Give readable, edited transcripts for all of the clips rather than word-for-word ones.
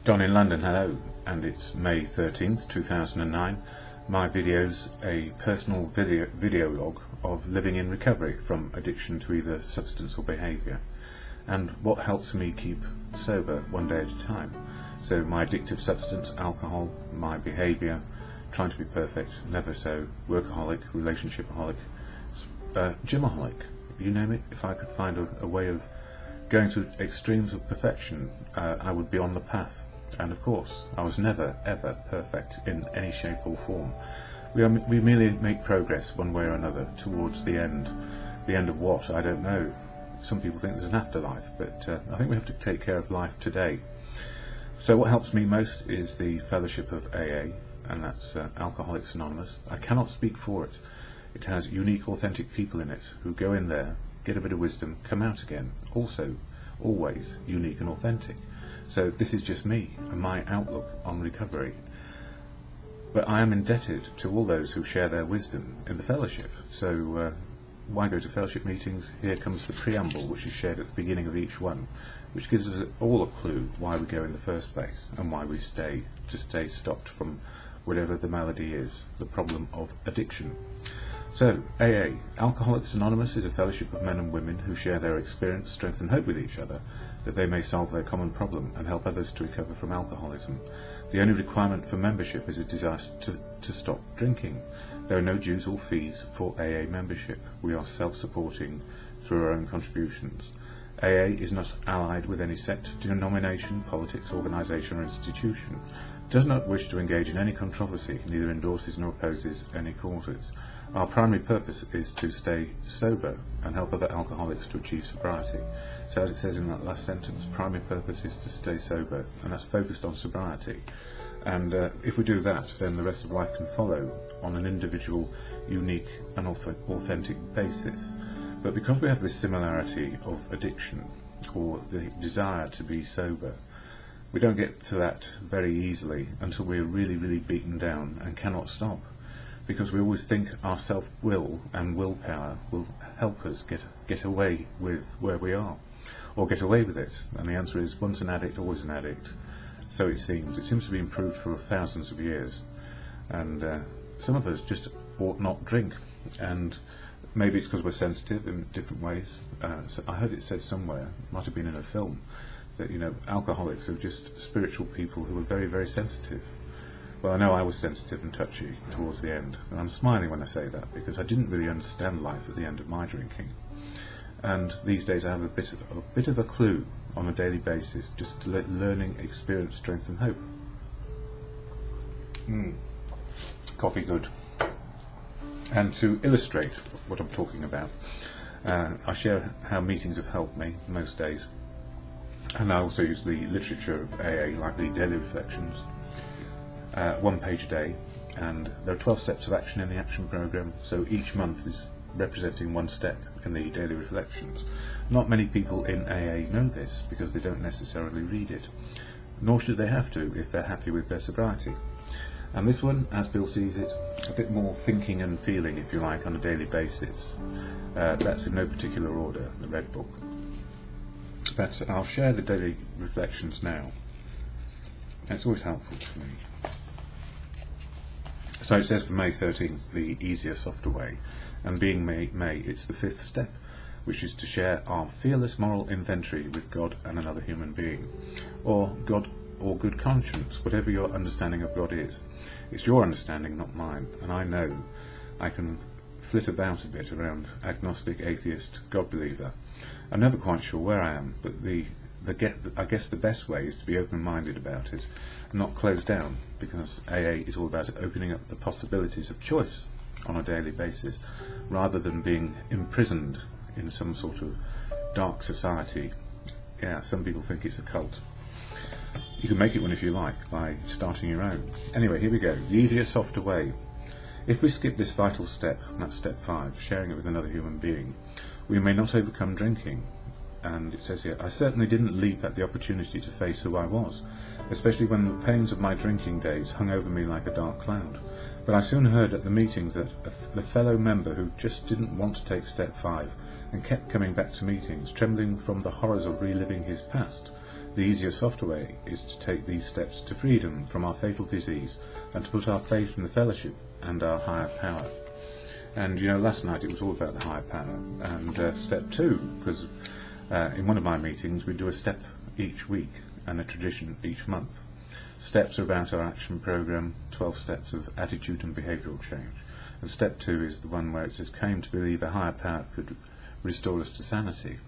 Don in London, hello, and it's May 13th, 2009. My video's a personal video log of living in recovery from addiction to either substance or behaviour, and what helps me keep sober one day at a time. So my addictive substance, alcohol, my behaviour, trying to be perfect, never so, workaholic, relationshipaholic, gymaholic, you name it. If I could find a way of going to extremes of perfection, I would be on the path. And of course, I was never, ever perfect in any shape or form. We merely make progress one way or another towards the end. The end of what? I don't know. Some people think there's an afterlife, but I think we have to take care of life today. So what helps me most is the fellowship of AA, and that's Alcoholics Anonymous. I cannot speak for it. It has unique, authentic people in it who go in there, get a bit of wisdom, come out again. Also, always unique and authentic. So this is just me and my outlook on recovery. But I am indebted to all those who share their wisdom in the fellowship. So why go to fellowship meetings? Here comes the preamble, which is shared at the beginning of each one, which gives us all a clue why we go in the first place and why we stay, to stay stopped from whatever the malady is, the problem of addiction. So, AA, Alcoholics Anonymous, is a fellowship of men and women who share their experience, strength and hope with each other, that they may solve their common problem and help others to recover from alcoholism. The only requirement for membership is a desire to stop drinking. There are no dues or fees for AA membership. We are self-supporting through our own contributions. AA is not allied with any sect, denomination, politics, organisation or institution, does not wish to engage in any controversy, neither endorses nor opposes any causes. Our primary purpose is to stay sober and help other alcoholics to achieve sobriety. So as it says in that last sentence, primary purpose is to stay sober, and that's focused on sobriety. And if we do that, then the rest of life can follow on an individual, unique and authentic basis. But because we have this similarity of addiction, or the desire to be sober, we don't get to that very easily until we're really, really beaten down and cannot stop. Because we always think our self-will and willpower will help us get away with where we are, or get away with it. And the answer is, once an addict, always an addict. So it seems. It seems to be improved for thousands of years. And some of us just ought not drink. And maybe it's because we're sensitive in different ways. So I heard it said somewhere, it might have been in a film, that alcoholics are just spiritual people who are very, very sensitive. Well, I know I was sensitive and touchy towards the end, and I'm smiling when I say that, because I didn't really understand life at the end of my drinking. And these days I have a bit of a clue on a daily basis, just learning, experience, strength and hope. Coffee good. And to illustrate what I'm talking about, I share how meetings have helped me most days. And I also use the literature of AA, like the daily reflections, 1 page a day, and there are 12 steps of action in the action program, so each month is representing one step in the daily reflections. Not many people in AA know this because they don't necessarily read it, nor should they have to if they're happy with their sobriety. And this one, as Bill sees it, a bit more thinking and feeling, if you like, on a daily basis. That's in no particular order, the red book. But I'll share the daily reflections now. It's always helpful to me. So it says for May 13th, the easier, softer way, and being May, it's the 5th step, which is to share our fearless moral inventory with God and another human being, or God or good conscience, whatever your understanding of God is. It's your understanding, not mine, and I know I can flit about a bit around agnostic, atheist, God believer. I'm never quite sure where I am, but I guess the best way is to be open-minded about it, not closed down, because AA is all about opening up the possibilities of choice on a daily basis, rather than being imprisoned in some sort of dark society. Yeah, some people think it's a cult. You can make it one if you like, by starting your own. Anyway, here we go. The easier, softer way. If we skip this vital step, and that's step 5, sharing it with another human being, we may not overcome drinking. And it says here, I certainly didn't leap at the opportunity to face who I was, especially when the pains of my drinking days hung over me like a dark cloud. But I soon heard at the meetings that the fellow member who just didn't want to take step 5 and kept coming back to meetings, trembling from the horrors of reliving his past. The easier, softer way is to take these steps to freedom from our fatal disease and to put our faith in the fellowship and our higher power. And last night it was all about the higher power. And step 2, because in one of my meetings we do a step each week and a tradition each month. Steps are about our action program, 12 steps of attitude and behavioural change. And step 2 is the one where it says, came to believe a higher power could restore us to sanity.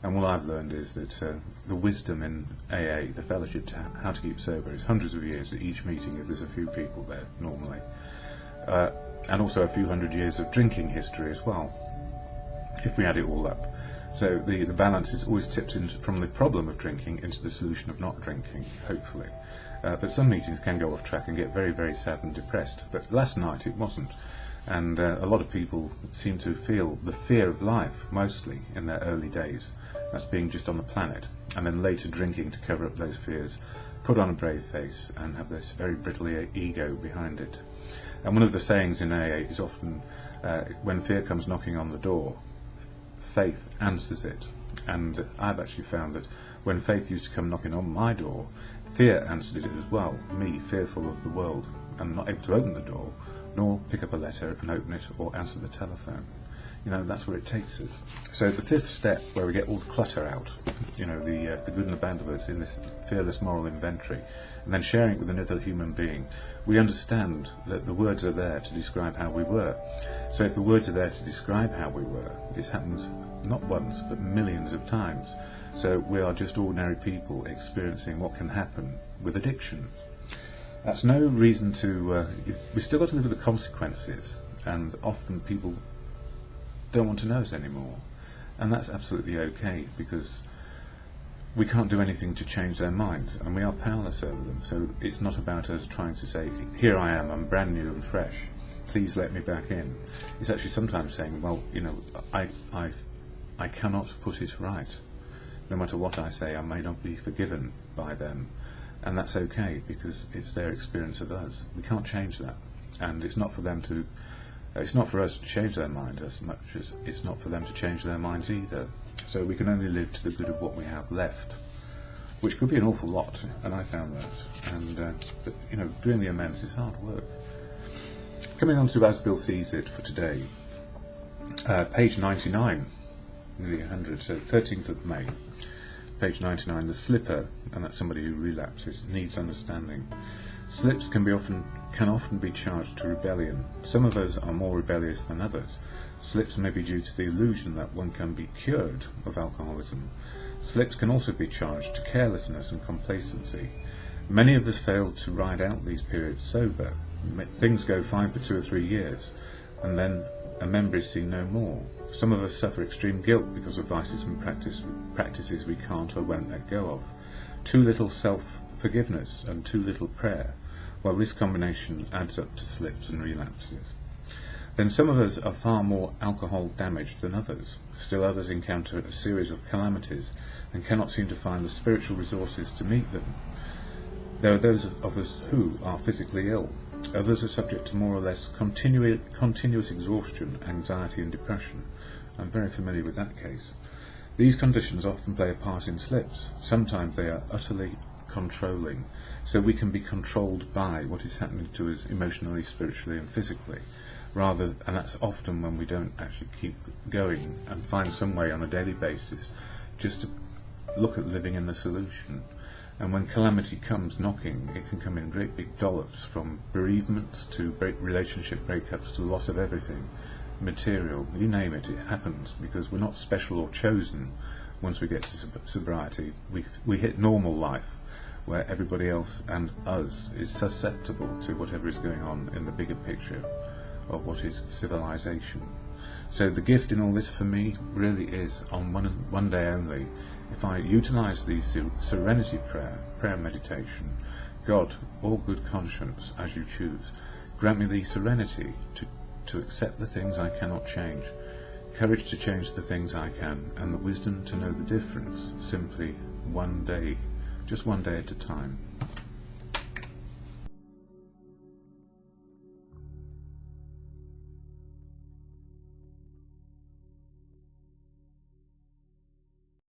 And what I've learned is that the wisdom in AA, the fellowship to how to keep sober, is hundreds of years at each meeting if there's a few people there normally. And also a few hundred years of drinking history as well, if we add it all up. So the balance is always tipped from the problem of drinking into the solution of not drinking, hopefully. But some meetings can go off track and get very, very sad and depressed. But last night it wasn't. And a lot of people seem to feel the fear of life, mostly, in their early days. That's being just on the planet. And then later drinking to cover up those fears, put on a brave face, and have this very brittle ego behind it. And one of the sayings in AA is often, when fear comes knocking on the door, faith answers it. And I've actually found that when faith used to come knocking on my door, fear answered it as well, me fearful of the world and not able to open the door, nor pick up a letter and open it or answer the telephone. That's where it takes us. So the 5th step, where we get all the clutter out, the good and the bad of us in this fearless moral inventory, and then sharing it with another human being, we understand that the words are there to describe how we were. So if the words are there to describe how we were, this happens not once but millions of times. So we are just ordinary people experiencing what can happen with addiction. That's no reason to... we've still got to live with the consequences, and often people don't want to know us anymore. And that's absolutely okay, because we can't do anything to change their minds, and we are powerless over them. So it's not about us trying to say, here I am, I'm brand new and fresh, please let me back in. It's actually sometimes saying, well, I cannot put it right. No matter what I say, I may not be forgiven by them. And that's okay, because it's their experience of us. We can't change that. And it's not for them to... It's not for us to change their mind as much as it's not for them to change their minds either. So we can only live to the good of what we have left, which could be an awful lot, and I found that. And but doing the amends is hard work. Coming on to As Bill Sees It for today, page 99, nearly 100, so 13th of May, page 99, the slipper, and that's somebody who relapses, needs understanding. Slips can often be charged to rebellion. Some of us are more rebellious than others. Slips may be due to the illusion that one can be cured of alcoholism. Slips can also be charged to carelessness and complacency. Many of us fail to ride out these periods sober. Things go fine for 2 or 3 years, and then a member is seen no more. Some of us suffer extreme guilt because of vices and practices we can't or won't let go of. Too little self-forgiveness and too little prayer. Well, this combination adds up to slips and relapses. Then some of us are far more alcohol damaged than others. Still others encounter a series of calamities and cannot seem to find the spiritual resources to meet them. There are those of us who are physically ill. Others are subject to more or less continuous exhaustion, anxiety and depression. I'm very familiar with that case. These conditions often play a part in slips. Sometimes they are utterly controlling, so we can be controlled by what is happening to us emotionally, spiritually and physically, and that's often when we don't actually keep going and find some way on a daily basis just to look at living in the solution. And when calamity comes knocking, it can come in great big dollops, from bereavements to relationship breakups to loss of everything, material, you name it, it happens, because we're not special or chosen. Once we get to sobriety, we hit normal life, where everybody else and us is susceptible to whatever is going on in the bigger picture of what is civilization. So the gift in all this for me really is on one day only. If I utilise the serenity prayer meditation, God, all good conscience, as you choose, grant me the serenity to accept the things I cannot change, courage to change the things I can, and the wisdom to know the difference, simply one day, just one day at a time.